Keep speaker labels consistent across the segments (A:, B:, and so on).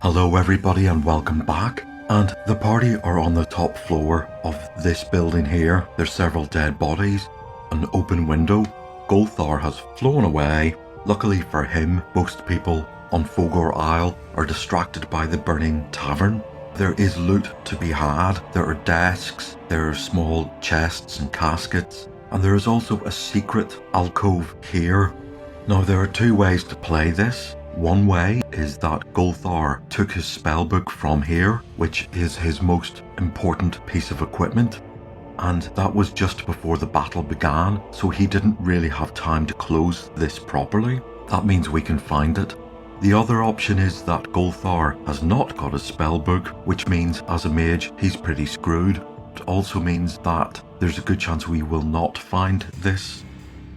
A: Hello everybody and welcome back. And the party are on the top floor of this building here. There's several dead bodies, an open window. Golthar has flown away. Luckily for him, most people on Fogor Isle are distracted by the burning tavern. There is loot to be had. There are desks, there are small chests and caskets, and there is also a secret alcove here. Now there are two ways to play this. One way is that Golthar took his spellbook from here, which is his most important piece of equipment, and that was just before the battle began, so he didn't really have time to close this properly. That means we can find it. The other option is that Golthar has not got a spellbook, which means as a mage he's pretty screwed. It also means that there's a good chance we will not find this.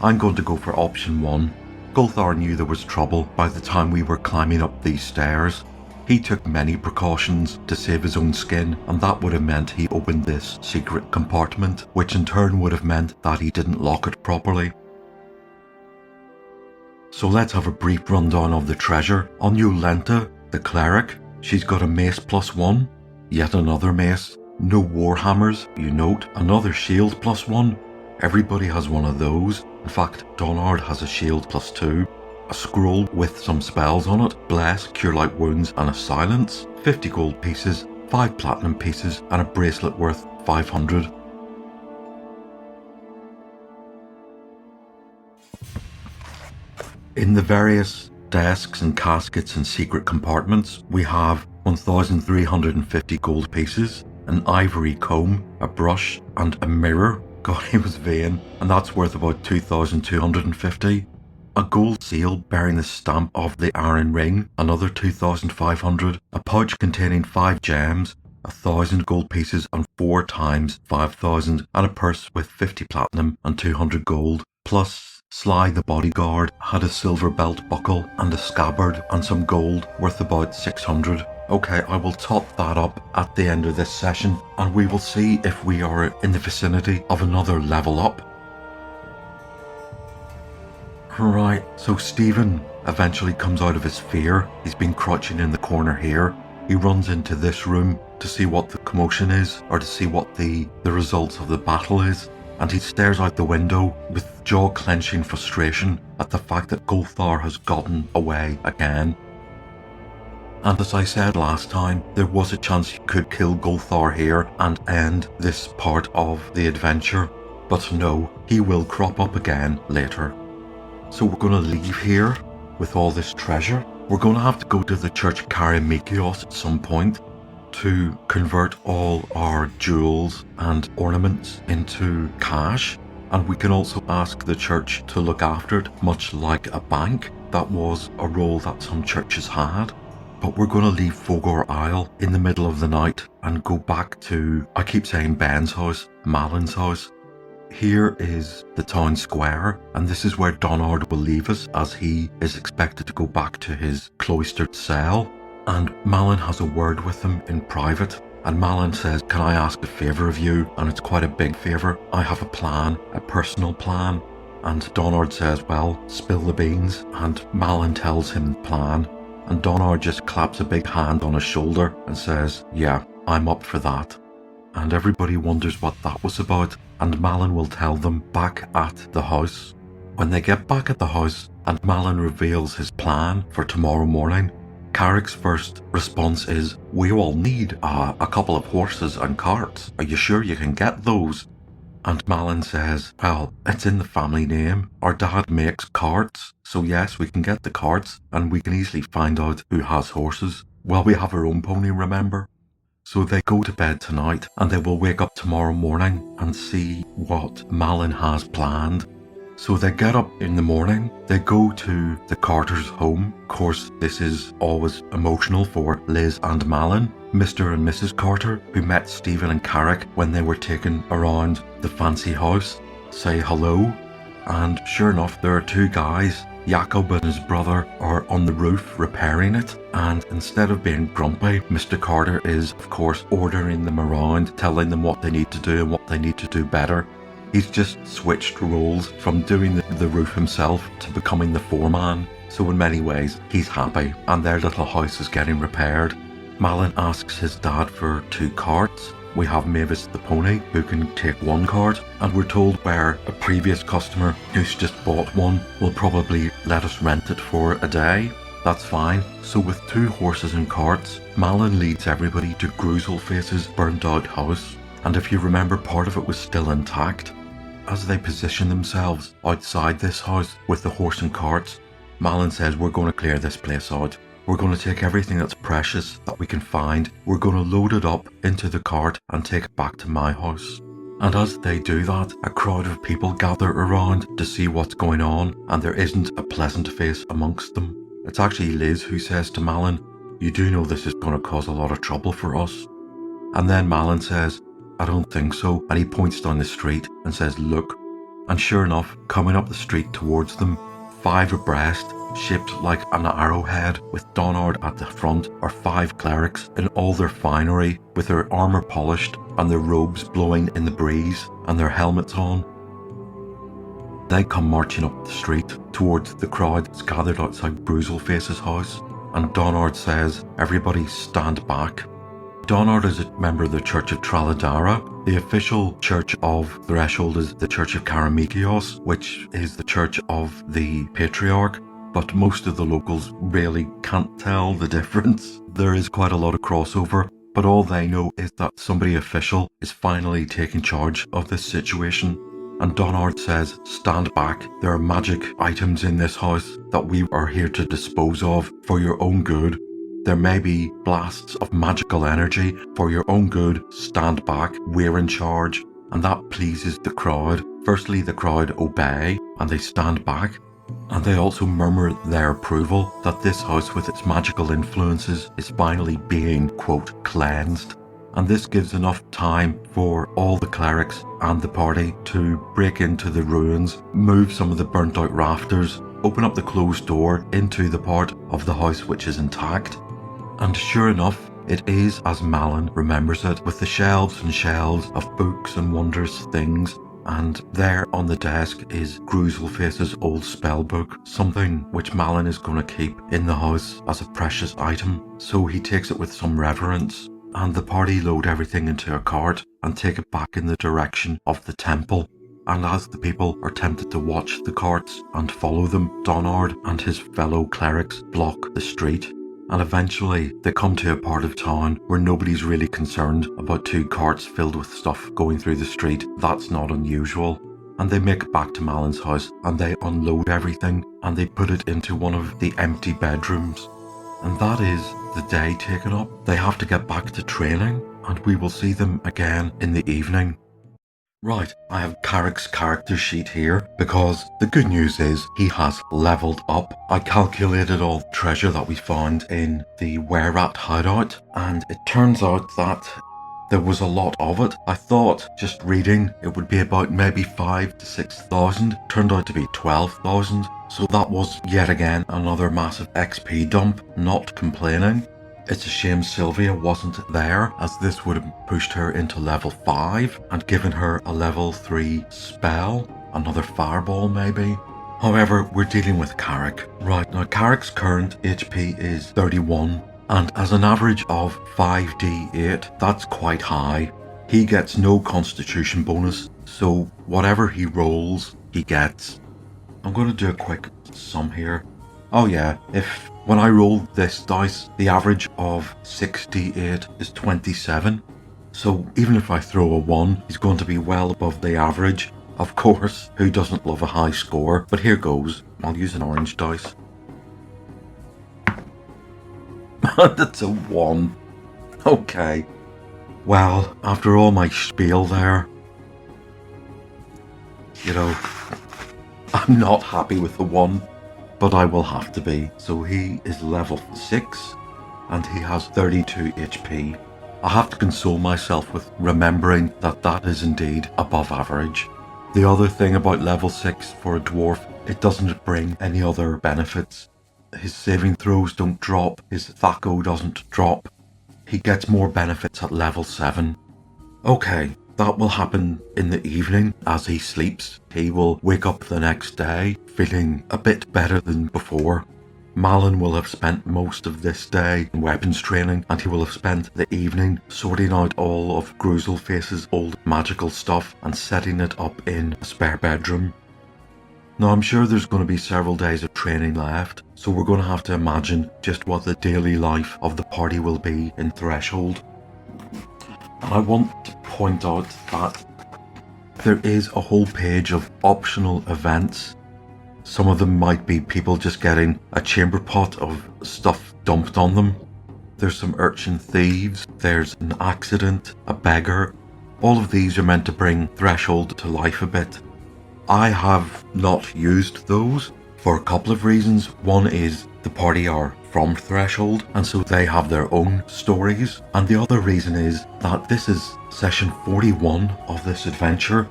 A: I'm going to go for option one. Golthar knew there was trouble by the time we were climbing up these stairs. He took many precautions to save his own skin, and that would have meant he opened this secret compartment, which in turn would have meant that he didn't lock it properly. So let's have a brief rundown of the treasure. On Yolenta, the cleric, she's got a mace +1, yet another mace. No warhammers, you note, another shield +1. Everybody has one of those. In fact, Donard has a shield +2, a scroll with some spells on it, bless, cure light wounds and a silence, 50 gold pieces, 5 platinum pieces and a bracelet worth 500. In the various desks and caskets and secret compartments, we have 1,350 gold pieces, an ivory comb, a brush and a mirror. God, he was vain, and that's worth about 2,250. A gold seal bearing the stamp of the Iron Ring, another 2,500. A pouch containing 5 gems, 1,000 gold pieces and 4 times 5,000, and a purse with 50 platinum and 200 gold. Plus, Sly the bodyguard had a silver belt buckle and a scabbard and some gold worth about 600. Okay, I will top that up at the end of this session and we will see if we are in the vicinity of another level up. Right, so Stephen eventually comes out of his fear. He's been crouching in the corner here. He runs into this room to see what the commotion is, or to see what the results of the battle is. And he stares out the window with jaw-clenching frustration at the fact that Golthar has gotten away again. And as I said last time, there was a chance he could kill Golthar here and end this part of the adventure. But no, he will crop up again later. So we're going to leave here with all this treasure. We're going to have to go to the Church Karamikios at some point to convert all our jewels and ornaments into cash. And we can also ask the church to look after it, much like a bank. That was a role that some churches had. But we're going to leave Fogor Isle in the middle of the night and go back to, I keep saying Ben's house, Malin's house. Here is the town square, and this is where Donard will leave us as he is expected to go back to his cloistered cell. And Malin has a word with him in private, and Malin says, "Can I ask a favour of you?" And it's quite a big favour. I have a plan, a personal plan. And Donard says, "Well, spill the beans." And Malin tells him the plan. And Donard just claps a big hand on his shoulder and says, "Yeah, I'm up for that." And everybody wonders what that was about, and Malin will tell them back at the house. When they get back at the house and Malin reveals his plan for tomorrow morning, Carrick's first response is, "We all need a couple of horses and carts. Are you sure you can get those?" And Malin says, "Well, it's in the family name. Our dad makes carts, so yes, we can get the carts, and we can easily find out who has horses. Well, we have our own pony, remember?" So they go to bed tonight, and they will wake up tomorrow morning and see what Malin has planned. So they get up in the morning, they go to the Carter's home. Of course, this is always emotional for Liz and Malin. Mr. and Mrs. Carter, who met Stephen and Carrick when they were taken around the fancy house, say hello. And sure enough, there are two guys. Jacob and his brother are on the roof repairing it, and instead of being grumpy, Mr. Carter is, of course, ordering them around, telling them what they need to do and what they need to do better. He's just switched roles from doing the roof himself to becoming the foreman. so in many ways he's happy, and their little house is getting repaired. Malin asks his dad for 2 carts. We have Mavis the pony, who can take 1 cart, and we're told where a previous customer who's just bought one will probably let us rent it for a day. That's fine. So with 2 horses and carts, Malin leads everybody to Gruelface's burned out house, and if you remember, part of it was still intact. As they position themselves outside this house with the horse and carts, Malin says, we're going to clear this place out. We're going to take everything that's precious that we can find, we're going to load it up into the cart and take it back to my house. And as they do that, a crowd of people gather around to see what's going on, and there isn't a pleasant face amongst them. It's actually Liz who says to Malin, you do know this is going to cause a lot of trouble for us? And then Malin says, I don't think so, and he points down the street and says, look. And sure enough, coming up the street towards them, 5 abreast, shaped like an arrowhead with Donard at the front, are 5 clerics in all their finery, with their armour polished and their robes blowing in the breeze and their helmets on. They come marching up the street towards the crowd that's gathered outside Gruelface's house, and Donard says, everybody stand back. Donard is a member of the Church of Traladara. The official church of Threshold is the Church of Karamikios, which is the church of the Patriarch, but most of the locals really can't tell the difference. There is quite a lot of crossover, but all they know is that somebody official is finally taking charge of this situation. And Donard says, stand back, there are magic items in this house that we are here to dispose of for your own good. There may be blasts of magical energy for your own good. Stand back, we're in charge. And that pleases the crowd. Firstly, the crowd obey and they stand back. And they also murmur their approval that this house with its magical influences is finally being, quote, cleansed. And this gives enough time for all the clerics and the party to break into the ruins, move some of the burnt out rafters, open up the closed door into the part of the house which is intact. And sure enough, it is as Malin remembers it, with the shelves and shelves of books and wondrous things, and there on the desk is Gruelface's old spellbook, something which Malin is going to keep in the house as a precious item, so he takes it with some reverence, and the party load everything into a cart and take it back in the direction of the temple. And as the people are tempted to watch the carts and follow them, Donard and his fellow clerics block the street. And eventually they come to a part of town where nobody's really concerned about 2 carts filled with stuff going through the street. That's not unusual. And they make it back to Malin's house and they unload everything and they put it into one of the empty bedrooms. And that is the day taken up. They have to get back to training and we will see them again in the evening. Right, I have Carrick's character sheet here because the good news is he has leveled up. I calculated all the treasure that we found in the Were-Rat hideout and it turns out that there was a lot of it. I thought just reading it would be about maybe 5,000 to 6,000. Turned out to be 12,000. So that was yet again another massive XP dump. Not complaining. It's a shame Sylvia wasn't there, as this would have pushed her into level 5 and given her a level 3 spell, another fireball maybe. However, we're dealing with Carrick. Right, now Carrick's current HP is 31, and as an average of 5d8, that's quite high. He gets no constitution bonus, so whatever he rolls, he gets. I'm going to do a quick sum here. Oh yeah, when I roll this dice, the average of 6d8 is 27. So even if I throw a 1, he's going to be well above the average. Of course, who doesn't love a high score? But here goes. I'll use an orange dice. That's a 1. Okay. Well, after all my spiel there, you know, I'm not happy with the 1. But I will have to be. So he is level 6 and he has 32 HP. I have to console myself with remembering that that is indeed above average. The other thing about level 6 for a dwarf, it doesn't bring any other benefits. His saving throws don't drop, his Thaco doesn't drop. He gets more benefits at level 7. Okay. That will happen in the evening as he sleeps. He will wake up the next day feeling a bit better than before. Malin will have spent most of this day in weapons training, and he will have spent the evening sorting out all of Gruelface's old magical stuff and setting it up in a spare bedroom. Now, I'm sure there's going to be several days of training left, so we're going to have to imagine just what the daily life of the party will be in Threshold. And I want to point out that there is a whole page of optional events. Some of them might be people just getting a chamber pot of stuff dumped on them. There's some urchin thieves, there's an accident, a beggar. All of these are meant to bring Threshold to life a bit. I have not used those for a couple of reasons. One is the party are from Threshold, and so they have their own stories. And the other reason is that this is session 41 of this adventure.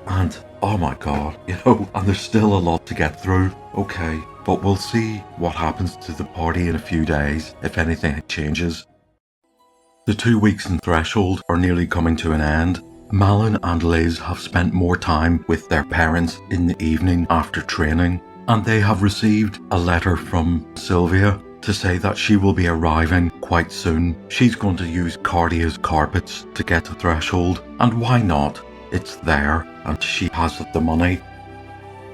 A: And oh my god, and there's still a lot to get through. Okay, but we'll see what happens to the party in a few days, if anything changes. The 2 weeks in Threshold are nearly coming to an end. Malin and Liz have spent more time with their parents in the evening after training, and they have received a letter from Sylvia to say that she will be arriving quite soon. She's going to use Cardia's carpets to get to Threshold, and why not? It's there, and she has the money.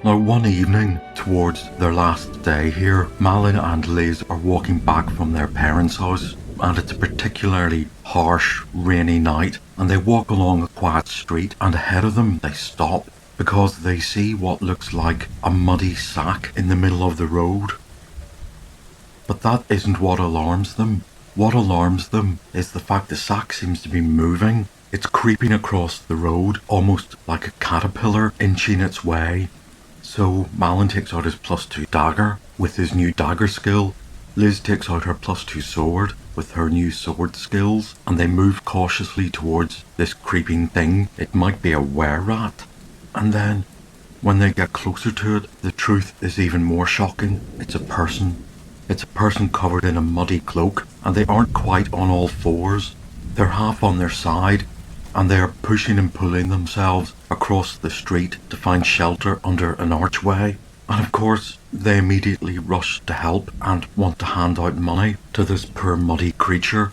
A: Now, one evening, towards their last day here, Malin and Liz are walking back from their parents' house, and it's a particularly harsh, rainy night, and they walk along a quiet street, and ahead of them they stop because they see what looks like a muddy sack in the middle of the road. But that isn't what alarms them. What alarms them is the fact the sack seems to be moving. It's creeping across the road, almost like a caterpillar inching its way. So Malin takes out his +2 dagger with his new dagger skill. Liz takes out her +2 sword with her new sword skills, and they move cautiously towards this creeping thing. It might be a were-rat. And then, when they get closer to it, the truth is even more shocking. It's a person. It's a person covered in a muddy cloak, and they aren't quite on all fours. They're half on their side, and they are pushing and pulling themselves across the street to find shelter under an archway. And of course, they immediately rush to help and want to hand out money to this poor muddy creature.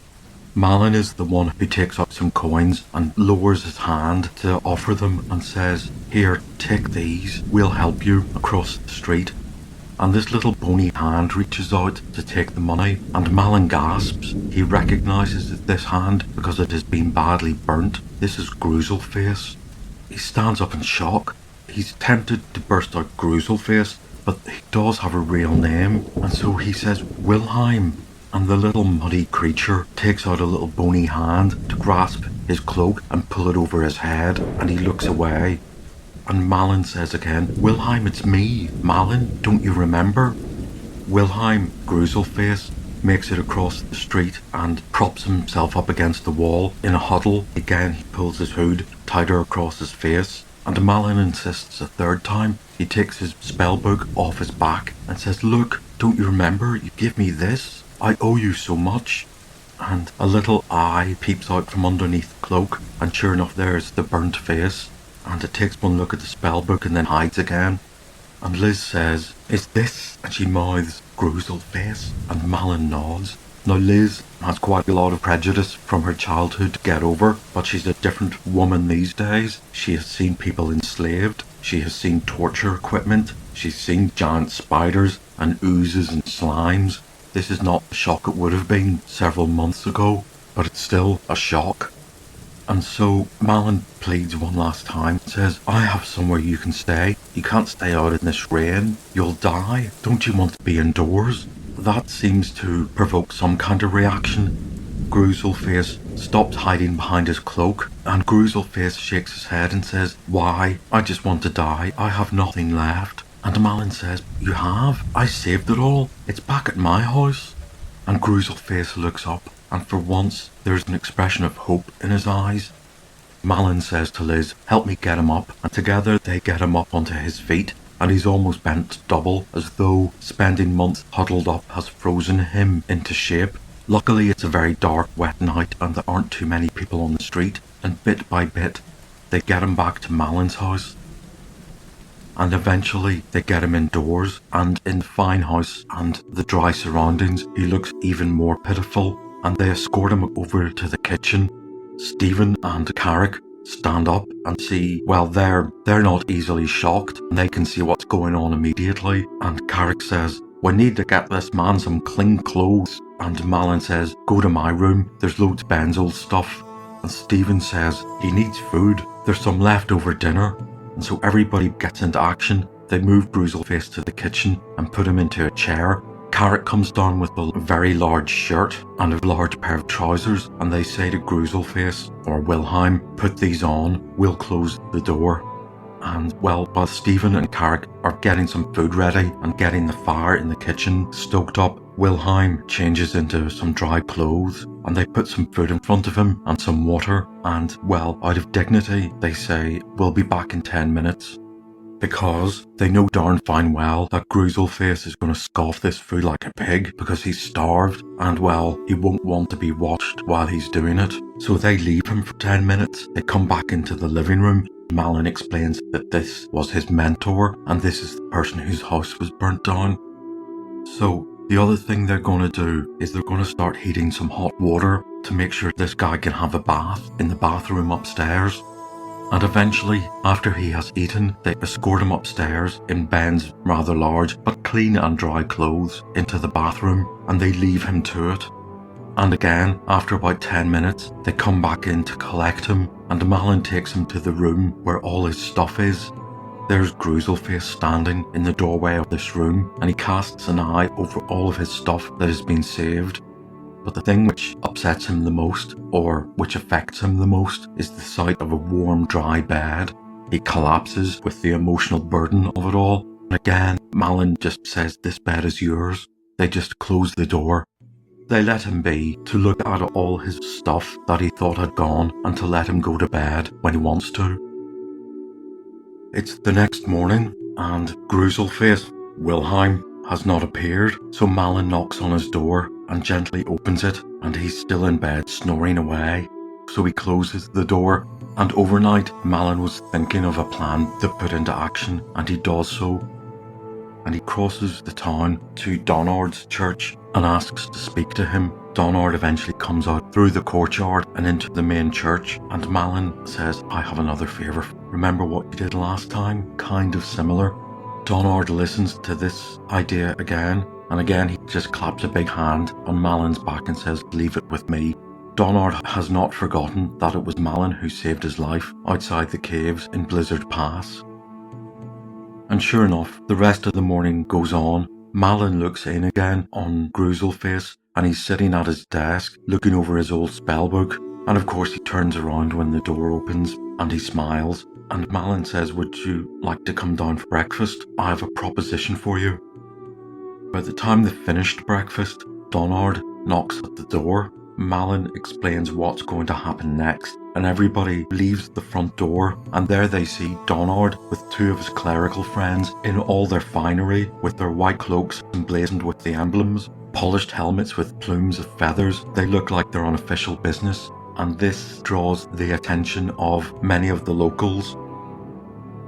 A: Malin is the one who takes out some coins and lowers his hand to offer them and says, "Here, take these, we'll help you across the street." And this little bony hand reaches out to take the money, and Malin gasps. He recognises this hand because it has been badly burnt. This is Gruelface. He stands up in shock. He's tempted to burst out Gruelface, but he does have a real name, and so he says Wilhelm. And the little muddy creature takes out a little bony hand to grasp his cloak and pull it over his head, and he looks away. And Malin says again, "Wilhelm, it's me. Malin, don't you remember?" Wilhelm, Gruelface, makes it across the street and props himself up against the wall in a huddle. Again, he pulls his hood tighter across his face, and Malin insists a third time. He takes his spellbook off his back and says, "Look, don't you remember? You gave me this. I owe you so much." And a little eye peeps out from underneath the cloak, and sure enough, there's the burnt face. And it takes one look at the spellbook and then hides again. And Liz says, "Is this?" And she mouths, "Gruelface." And Malin nods. Now Liz has quite a lot of prejudice from her childhood to get over, but she's a different woman these days. She has seen people enslaved. She has seen torture equipment. She's seen giant spiders and oozes and slimes. This is not the shock it would have been several months ago, but it's still a shock. And so Malin pleads one last time, says, "I have somewhere you can stay. You can't stay out in this rain. You'll die. Don't you want to be indoors?" That seems to provoke some kind of reaction. Gruelface stops hiding behind his cloak, and Gruelface shakes his head and says, "Why? I just want to die. I have nothing left." And Malin says, "You have. I saved it all. It's back at my house." And Gruelface looks up, and for once there's an expression of hope in his eyes. Malin says to Liz, "Help me get him up," and together they get him up onto his feet, and he's almost bent double, as though spending months huddled up has frozen him into shape. Luckily it's a very dark, wet night, and there aren't too many people on the street, and bit by bit they get him back to Malin's house. and eventually they get him indoors, and in the fine house and the dry surroundings, he looks even more pitiful, and they escort him over to the kitchen. Stephen and Carrick stand up and see, well, they're not easily shocked, and they can see what's going on immediately, and Carrick says, "We need to get this man some clean clothes," and Malin says, "Go to my room, there's loads of Ben's old stuff," and Stephen says he needs food, there's some leftover dinner, and so everybody gets into action. They move Gruselface to the kitchen and put him into a chair. Carrick comes down with a very large shirt and a large pair of trousers, and they say to Gruselface, or Wilhelm, "Put these on, we'll close the door." And well, while Stephen and Carrick are getting some food ready and getting the fire in the kitchen stoked up, Wilhelm changes into some dry clothes, and they put some food in front of him and some water, and well, out of dignity, they say, "We'll be back in 10 minutes. Because they know darn fine well that Gruselface is going to scoff this food like a pig because he's starved, and well, he won't want to be watched while he's doing it. So they leave him for 10 minutes. They come back into the living room. Malin explains that this was his mentor, and this is the person whose house was burnt down. So the other thing they're going to do is they're going to start heating some hot water to make sure this guy can have a bath in the bathroom upstairs. And eventually, after he has eaten, they escort him upstairs in Ben's rather large but clean and dry clothes into the bathroom, and they leave him to it. And again, after about 10 minutes, they come back in to collect him, and Malin takes him to the room where all his stuff is. There's Gruselface standing in the doorway of this room, and he casts an eye over all of his stuff that has been saved. But the thing which upsets him the most, or which affects him the most, is the sight of a warm, dry bed. He collapses with the emotional burden of it all. And again, Malin just says, "This bed is yours." They just close the door. They let him be, to look at all his stuff that he thought had gone, and to let him go to bed when he wants to. It's the next morning, and Gruselface, Wilhelm, has not appeared, so Malin knocks on his door and gently opens it, and he's still in bed snoring away. So he closes the door, and overnight Malin was thinking of a plan to put into action, and he does so. And he crosses the town to Donard's church and asks to speak to him. Donard eventually comes out through the courtyard and into the main church, and Malin says, "I have another favour. Remember what you did last time? Kind of similar." Donard listens to this idea again, and again he just claps a big hand on Malin's back and says, "Leave it with me." Donard has not forgotten that it was Malin who saved his life outside the caves in Blizzard Pass. And sure enough, the rest of the morning goes on. Malin looks in again on Gruselface, and he's sitting at his desk looking over his old spellbook, and of course he turns around when the door opens and he smiles. And Malin says, "Would you like to come down for breakfast? I have a proposition for you." By the time they've finished breakfast, Donard knocks at the door. Malin explains what's going to happen next, and everybody leaves the front door, and there they see Donard with two of his clerical friends in all their finery, with their white cloaks emblazoned with the emblems, polished helmets with plumes of feathers. They look like they're on official business, and this draws the attention of many of the locals.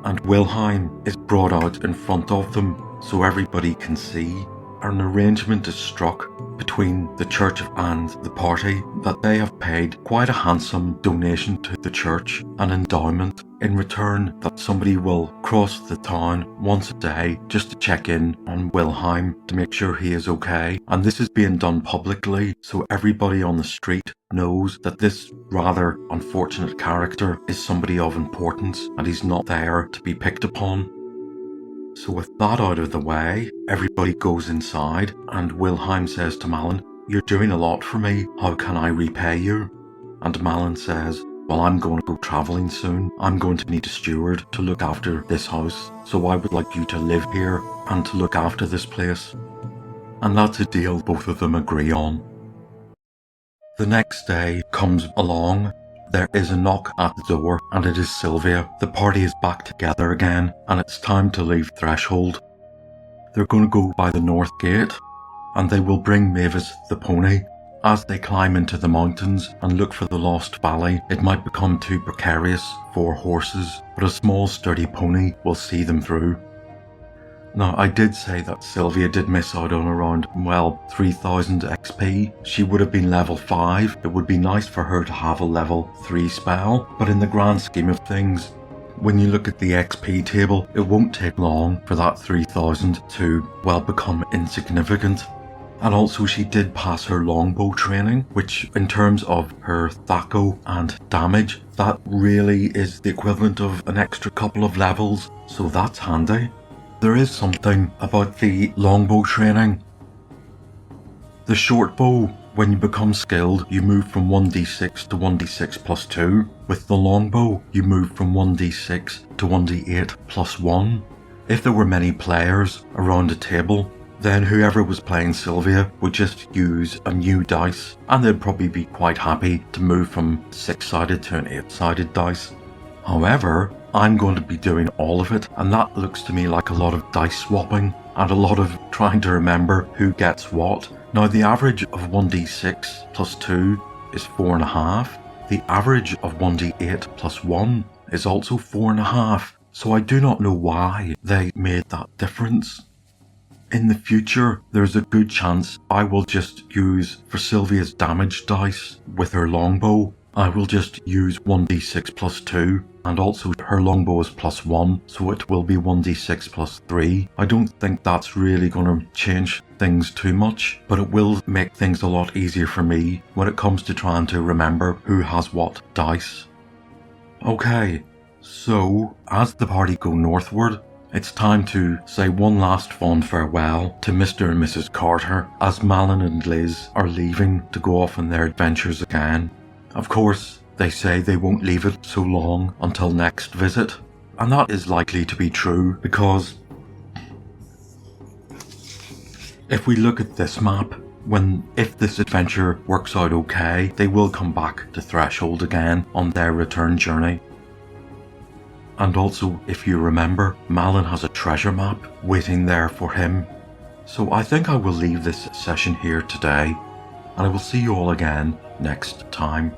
A: And Wilhelm is brought out in front of them so everybody can see. An arrangement is struck between the church and the party that they have paid quite a handsome donation to the church, an endowment, in return that somebody will cross the town once a day just to check in on Wilhelm to make sure he is okay. And this is being done publicly, so everybody on the street knows that this rather unfortunate character is somebody of importance, and he's not there to be picked upon. So with that out of the way, everybody goes inside, and Wilhelm says to Malin, "You're doing a lot for me, how can I repay you?" And Malin says, "Well, I'm going to go travelling soon. I'm going to need a steward to look after this house, so I would like you to live here and to look after this place." And that's a deal both of them agree on. The next day comes along. There is a knock at the door, and it is Sylvia. The party is back together again, and it's time to leave Threshold. They're going to go by the north gate, and they will bring Mavis the pony. As they climb into the mountains and look for the lost valley, it might become too precarious for horses, but a small sturdy pony will see them through. Now, I did say that Sylvia did miss out on around, well, 3000 XP. She would have been level 5. It would be nice for her to have a level 3 spell, but in the grand scheme of things, when you look at the XP table, it won't take long for that 3000 to, well, become insignificant. And also she did pass her longbow training, which in terms of her thaco and damage, that really is the equivalent of an extra couple of levels, so that's handy. There is something about the longbow training. The short bow, when you become skilled, you move from 1d6 to 1d6 plus 2. With the longbow, you move from 1d6 to 1d8 plus 1. If there were many players around a table, then whoever was playing Sylvia would just use a new dice, and they'd probably be quite happy to move from 6-sided to an 8-sided dice. However, I'm going to be doing all of it, and that looks to me like a lot of dice swapping and a lot of trying to remember who gets what. Now, the average of 1d6 plus 2 is 4.5. The average of 1d8 plus 1 is also 4.5, so I do not know why they made that difference. In the future, there's a good chance I will just use, for Sylvia's damage dice with her longbow, I will just use 1d6 plus 2, and also her longbow is plus 1, so it will be 1d6 plus 3. I don't think that's really going to change things too much, but it will make things a lot easier for me when it comes to trying to remember who has what dice. Okay, so as the party go northward, it's time to say one last fond farewell to Mr. and Mrs. Carter as Malin and Liz are leaving to go off on their adventures again. Of course, they say they won't leave it so long until next visit, and that is likely to be true because if we look at this map, if this adventure works out okay, they will come back to Threshold again on their return journey. And also, if you remember, Malin has a treasure map waiting there for him. So I think I will leave this session here today, and I will see you all again next time.